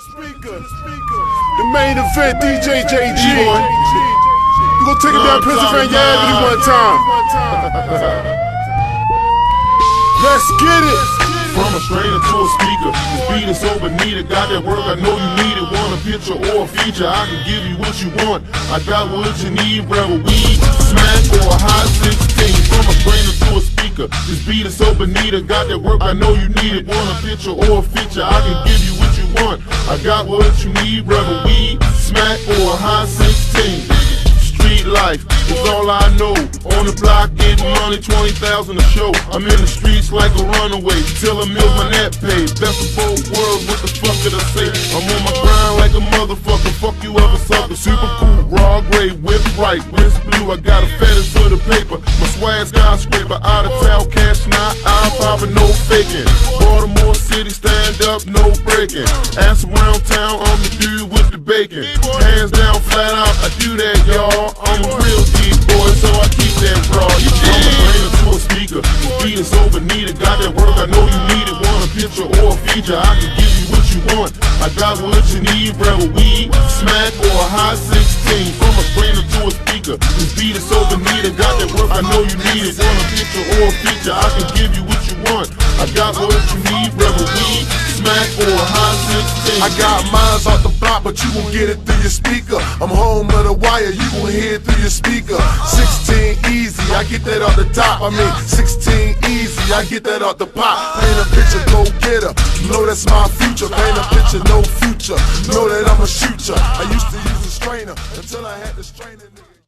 The main event, DJ JG. We gonna take it down Pennsylvania Avenue one time. Let's get it. From a strainer to a speaker, this beat is so needed. Got that work, I know you need it. Want a picture or a feature, I can give you what you want. I got what you need, rebel weed, smack or a high 16. From a strainer to a speaker, this beat is so needed. Got that work, I know you need it. Want a picture or a feature, I can give you what you want. I got what you need, rebel weed, smack or a high 16. Street life is all I know. On the block getting money, 20,000 a show. I'm in the streets like a runaway, till a meal my net paid. Best of both worlds, what the fuck did I say? I'm on my grind like a motherfucker, fuck you ever sucker. Super cool, raw gray, whip right, wrist blue. I got a fetish for the paper. My swag skyscraper, out of town, cash not I'm popping, no faking. Baltimore City, stand up, no breaking. Ass around town, I'm the dude with the bacon. Hands down, flat out, I do that, y'all. I'm a real deep boy, so I keep that raw. I'm a brainer to a speaker. The beat is over needed. Got that work, I know you need it. Want a picture or a feature, I can give you what you want. I got what you need, rebel weed, smack or a high 16. From a brainer to a speaker. This beat is over needed. Got that work, I know you need it. Want a picture or a feature, I can give you what you want. I got what you need, rebel weed, smack or a high 16. I got mines off the block, but you gon' get it through your speaker. I'm home of the wire, you gon' hear it through your speaker. 16 easy, I get that off the top. I mean 16 easy, I get that off the pop. Paint a picture, go get her. Know that's my future. Paint a picture, no future. Know that I'm a shooter. I used to use a strainer until I had to strain it.